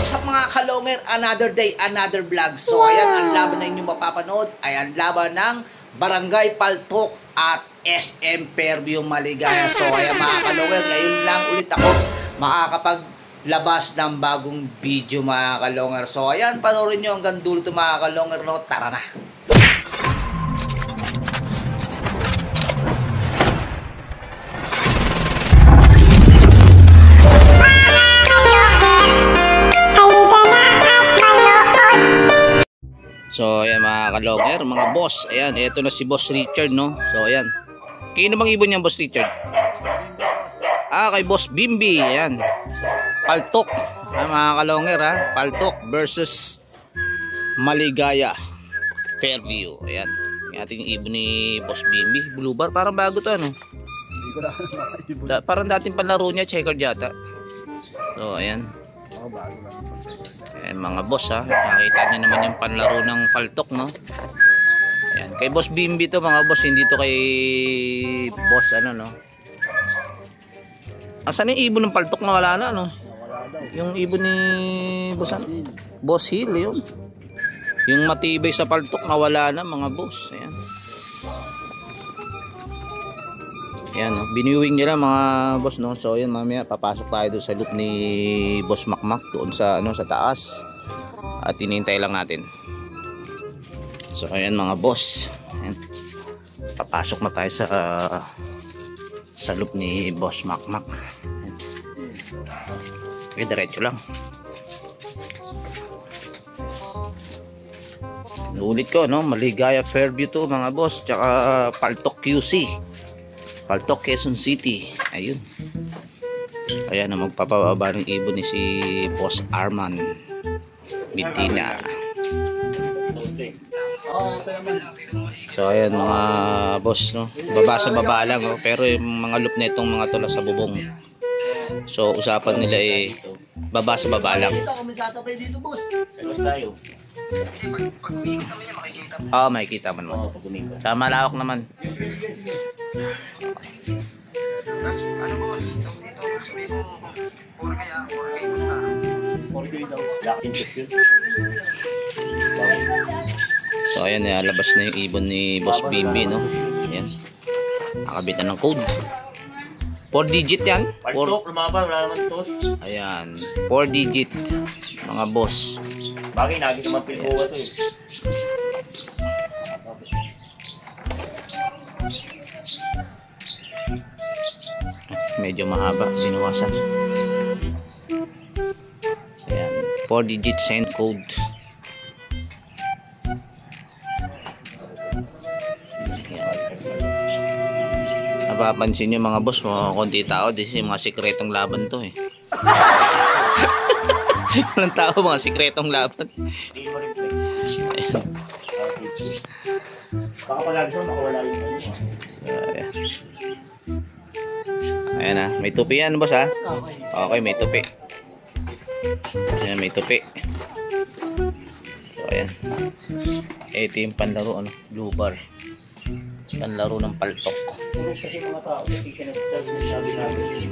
What's up mga kalonger? Another day, another vlog. So ayan, ang laban na inyong mapapanood ay ang laban ng Barangay Paltok at SM Fairview Maligaya. So ayan mga kalonger, ngayon lang ulit ako makakapaglabas ng bagong video mga kalonger. So ayan, panoorin nyo hanggang dulo ito mga kalonger, no? Tara na! So ayan mga kalonger, mga boss. Ayan, eto na si Boss Richard, no? So ayan. Kino bang ibon niyan, Boss Richard? Kay Boss Bimbi. Ayan. Paltok. Ayan, mga kalonger, ha. Paltok versus Maligaya Fairview. Ayan. Yung ating ibon ni Boss Bimbi. Blue bar, parang bago to, ano? Parang dating panlaro niya, checker yata. So ayan. Bago lang. Ayan mga boss, ha. Nakita niyo naman yung panlaro ng Paltok, no? Ayan. Kay Boss Bimbi to mga boss. Hindi to kay Boss ano, no? Asan yung ibon ng Paltok na wala na, no? Yung ibon ni Boss ano? Boss Hill, yun. Yung matibay sa Paltok na wala na mga boss. Ayan. Ayan, no? Biniwing nyo lang mga boss, no? So ayan, mamaya papasok tayo doon sa loop ni Boss Makmak doon sa ano, sa taas. At hinihintay lang natin. So ayan mga boss. Ayan. Papasok na tayo sa loop ni Boss Makmak. Okay, diretso lang. Ulit ko, no? Maligaya Fairview to mga boss. Tsaka Paltok QC. Paltok, Quezon City. Ayun. Ayan na magpapababa ng ibon ni si Boss Arman Medina. So ayan mga boss, no? Baba sa baba lang, no? Pero yung mga loop na itong mga tula sa bubong. So usapan nila ay baba sa baba lang. Makikita man mo. Sa malawak naman. Ano boss? Dito sabi ko, or kaya basta. So ayan, labas na yung ibon ni Boss Bimbi, no? Ayan. Nakabitan ng code. 4 digit yan. Paltok, lumaban, wala naman tos. Ayan, 4 digit mga boss. Bagay, naging naman pilkowa to eh. Medyo mahaba, binawasan. Ayan, 4 digit sign code. Napapansin nyo mga boss, mga konti tao, kasi mga sikretong laban to eh. Walang tao, mga sikretong laban. Hindi mo rin play. Baka palagi siya makawala yung ayan. Ayan na, may tupi yan boss, ha? Okay, may tupi. Ayan, may tupi. So ayan. Ito yung panlaro, ano, blue bar. Panlaro ng Paltok. puro kasi mga tao kasi siya nagsasabi natin.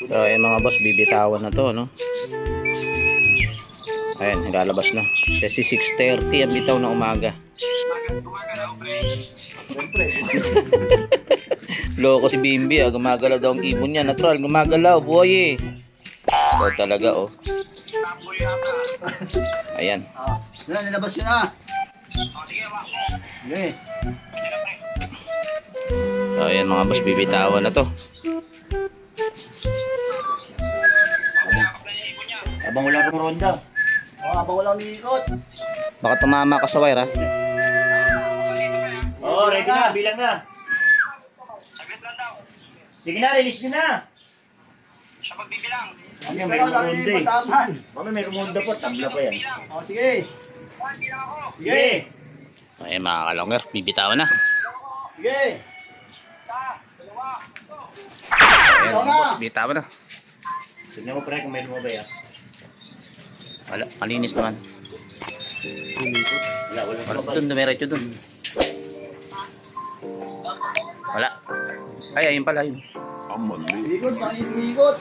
So ayan mga boss, bibitawan na to, no? Ayan, naglalabas na. Kasi 6:30 ang bitaw na umaga. Loko si Bimbi, gumagalaw daw ang ibon niya. Natural, gumagalaw, buhay eh. So talaga, oh. Ayan. Yan, nilabas yun na. Sige. So ayan mga boss, bibitawan na to. Abang wala kang ronda. Abang wala umiikot. Baka tumama ka sa wire, ha? Oo, ready na, bilang na. Sige na, release nyo na. Siya magbibilang. Mamaya may rumonda eh. Mamaya may rumonda po, tabla pa yan. O, sige. Sige. Ayan mga kalonger, bibitawan na. Sige. Ayan mga boss, bibitawan na. Tignan mo pre kung may rumonda yan. Wala, malinis naman. Wala. Doon, dumiretso doon. Wala. Ay, ayun pala yun. Ikot, sa ikot.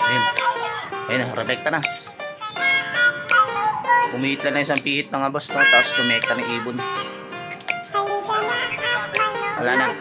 Ayun. Ayun na, reflecta na. Pumiit lang na isang pihit mga boss, no? Tapos tumekta ng ibon. Wala na.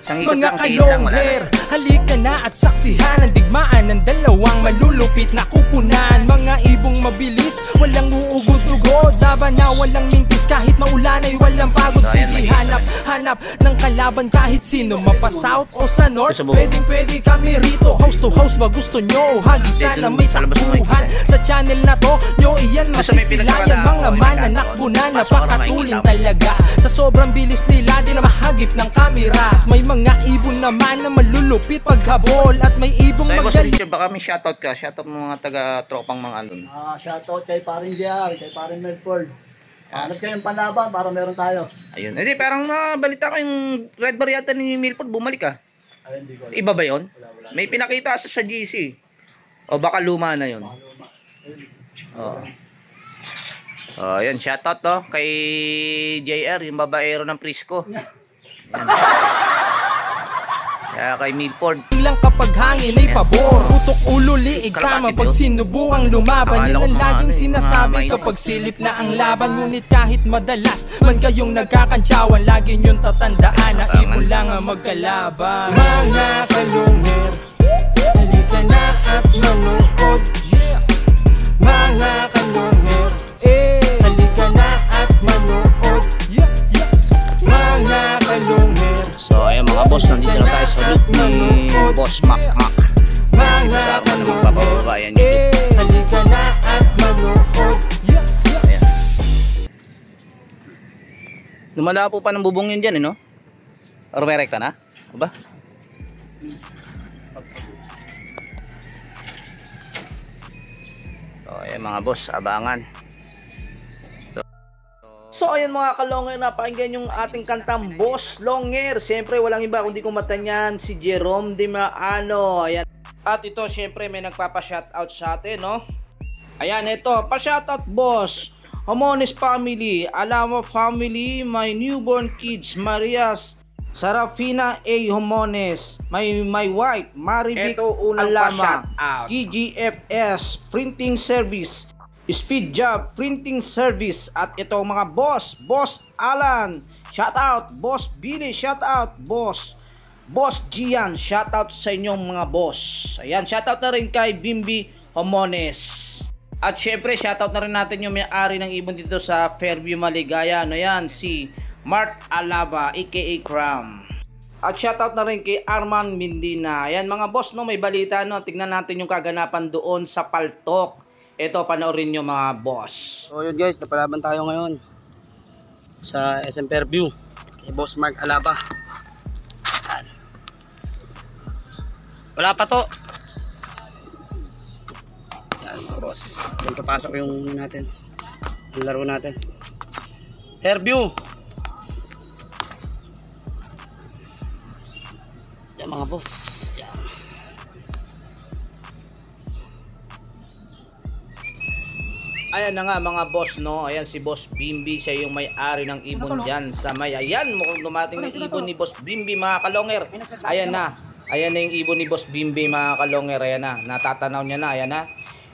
Isang ikot Mga lang, pihit lang, wala na. kalongher, halika na at saksihan ang digmaan ng dalawang malulupit na kupunan. Mga ibong mabilis, walang uugod-ugod, laban na walang mintis, kahit maulan ay walang pagod. So, ayan, Sige, mag-iisa. hanap ng kalaban kahit sino, mapa-south o sa north. Sa buhok. Pwedeng kami rito, house to house ba gusto nyo? Hagisa Dito, na may sa labas ng takbuhan mic. sa channel na to, nyo iyan Basta may masisilayan. pinagkakala Mga ako, mananakbo na pinagkakala ko. napakatulin Pasok ka na, talaga. Sa sobrang bilis nila, di na mahagip ng kamera. May mga ibon naman na malulupit paghabol, at may ibong So, boss magaling. Richard, baka may shoutout ka. Shoutout mo mga taga-tropang mga alun. Shoutout kay Paring JR, kay Paring Medford. Hanap kayong panaban para meron tayo. Ayun. Hindi, parang balita ko yung Red Bar yata ni Milford, bumalik ah. Ayun, di ko alam. Iba ba yun? May pinakita sa GC. O baka luma na yun. Oo. Oh, yun, shoutout to kay JR, yung babaero ng Prisco. Yan. Kaya kay Milford. Lang kapag hangin ay pabor, utok ulo liig kama pag sinubukang lumaban. Yan ang laging sinasabi kapag silip na ang laban. Ngunit kahit madalas man kayong nagkakantsawan, lagi nyong tatandaan na ibon lang ang magkalaban. Mga kalungher, halika na at manood. Mga kalungher, halika na at manood. Mga kalungher. So, ayan mga boss, nandito na tayo sa loop ni Boss Mac. Sa ako na magpapababa yan yun. Halika na at manood. Ayan. Lumala po pa ng bubong yun dyan, no? Or may rekta na? Aba? So, ayan mga boss, abangan. So ayun mga kalongger, napakinggan yung ating kantang Boss Longer. Siyempre walang iba kundi kumanta niyan si Jerome De Maano. Ayan. At ito siyempre may nagpapa-shoutout sa atin, no? Ayan, ito, pa-shoutout boss. Homones family, Alamo family, my newborn kids, Marias, Sarafina A. Homones, my wife, Marivic Alama, GGFS Printing Service, Speed Job Printing Service. At ito mga boss, Boss Alan, shout out. Boss Billy, shout out. Boss Gian, shout out sa inyong mga boss. Ayan, shout out na rin kay Bimbi Homones. At syempre shout out na rin natin yung may-ari ng ibon dito sa Fairview Maligaya. Ano yan, si Mark Alaba aka Cram. At shout out na rin kay Arman Mindina. Ayan mga boss, no, may balita, no. Tingnan natin yung kaganapan doon sa Paltok. Ito, panoorin nyo mga boss. So yun guys, napalaban tayo ngayon sa SM Fairview kay Boss Mark Alaba. Yan. Wala pa to. Yan mga boss, yan papasok yung natin, yung laro natin Fairview. Yan mga boss. Yan. Ayan na nga mga boss, no. Ayan si Boss Bimbi, siya yung may-ari ng ibon dyan sa may. Ayan, mukhang dumating ng ibon ni Boss Bimbi mga kalonger. Ayan na. Ayan na yung ibon ni Boss Bimbi mga kalonger. Ayan na. Natatanaw niya na. Ayan na.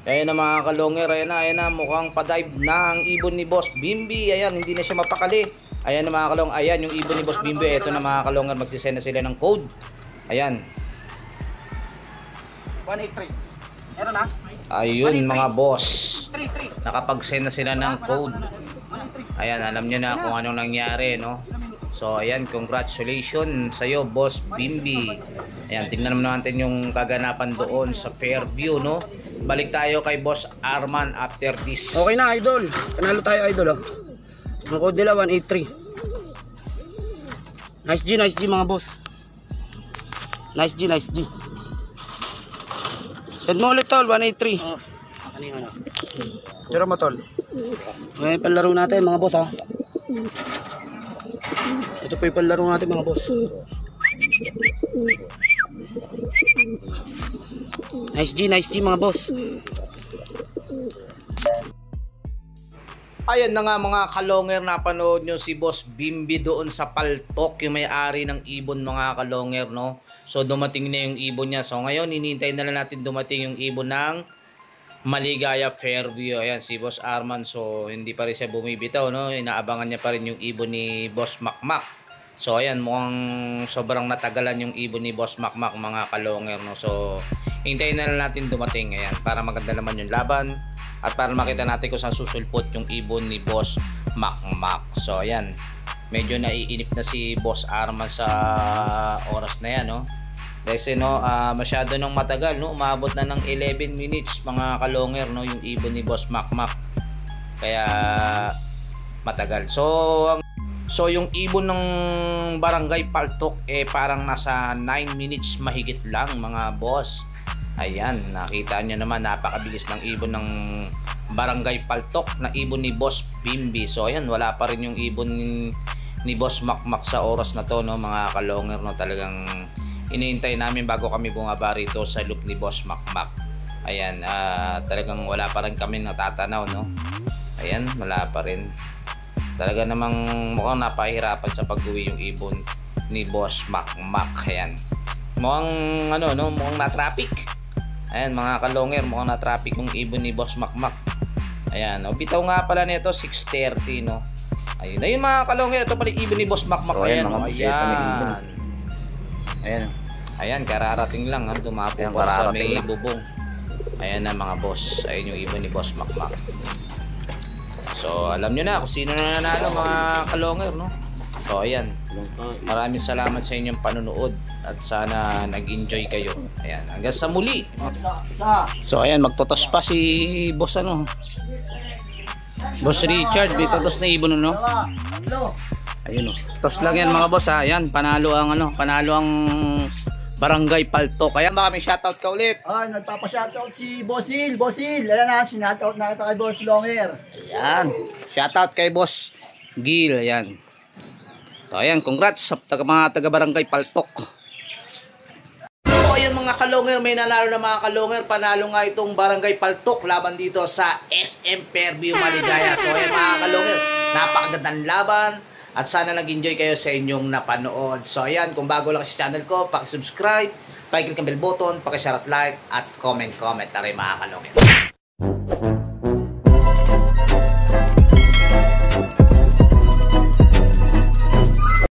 Ayan na mga kalonger. Ayan na. Ayan na. Mukhang pa-dive na ang ibon ni Boss Bimbi. Ayan, hindi na siya mapakali. Ayan na mga kalonger. Ayan yung ibon ni Boss Bimbi. Ito na mga kalonger. Magsisend na sila ng code. Ayan. 183. Meron na? Ayun mga boss, nakapag-send na sila ng code. Ayan, alam nyo na kung anong nangyari, no? So ayan, congratulations sa'yo Boss Bimbi. Ayan, tingnan naman natin yung kaganapan doon sa Fairview, no? Balik tayo kay Boss Arman after this. Okay na idol, panalo tayo idol oh. Ang code nila 183. Nice G mga boss. Nice G. Send mo ulit tol, 183. Oh, kanina na. Tira mo tol. Ngayon palaro natin mga boss ha. Ito pa yung palaro natin mga boss. Nice G mga boss. Ayan na nga mga kalonger, napanood nyo si Boss Bimbi doon sa Paltok, yung may-ari ng ibon mga kalonger, no? So dumating na yung ibon niya. So ngayon hinihintay na lang natin dumating yung ibon ng Maligaya Fairview. Ayan si Boss Arman. So hindi pa rin siya bumibitaw, no. Inaabangan niya pa rin yung ibon ni Boss Makmak. So ayan, mukhang sobrang natagalan yung ibon ni Boss Makmak, mga kalonger, no. So hintayin na lang natin dumating, ayan, para maganda naman yung laban at para makita natin kung saan susulpot yung ibon ni Boss Makmak. So ayan, medyo naiinip na si Boss Arman sa oras na yan, no. Kasi no, masyado nang matagal, no. Umabot na ng 11 minutes, mga kalonger, no, yung ibon ni Boss Makmak. Kaya matagal. So yung ibon ng Barangay Paltok parang nasa 9 minutes mahigit lang, mga boss. Ayan, nakita nyo naman, napakabilis ng ibon ng Barangay Paltok na ibon ni Boss Bimby. So ayan, wala pa rin yung ibon ni Boss Makmak sa oras na to, no, mga kalonger, no. Talagang iniintay namin bago kami bumaba rito sa loop ni Boss Makmak. Ayan, talagang wala pa rin kami natatanaw, no. Ayan, wala pa rin. Talaga namang mukhang napahirapan sa pag-uwi yung ibon ni Boss Makmak. Ayan, mukhang mukhang na-traffic. Ayan, mga kalonger, mukhang na-traffic yung ibon ni Boss Makmak. Ayan, bitaw nga pala nito 6:30, no. Ayun mga kalonger, ito pala yung ibon ni Boss Makmak. So, ayan, ayan, kararating lang, dumapo pa sa may bubong. Ayan na, mga boss, ayun yung ibon ni Boss Makmak. So alam nyo na kung sino na nanalo, mga kalonger, no. So ayan, maraming salamat sa inyong panunood at sana nag-enjoy kayo. Ayan, hanggang sa muli. So ayan, magtotos pa si Boss Boss Richard, may totos na ibon, no. Ayun, no. Tos lang yan, mga boss, ha. Ayan, panalo ang Barangay Paltok. Ayan, baka may shoutout ka ulit. Ay, nagpapa-shoutout si Bossil. Ayan na, sinoutout na kita kay Boss Longer. Ayan, shoutout kay Boss Gil. Ayan. So ayan, congrats sa mga taga Barangay Paltok. So ayan, mga kalonger, may nanalo na, mga kalonger. Panalo nga itong Barangay Paltok laban dito sa SM Fairview Maligaya. So ayan, mga kalonger, napakagandang laban. At sana nag-enjoy kayo sa inyong napanood. So ayan, kung bago lang sa channel ko, paki-subscribe, paki-click ang bell button, paki-share at like, at comment na rin, mga kalongin.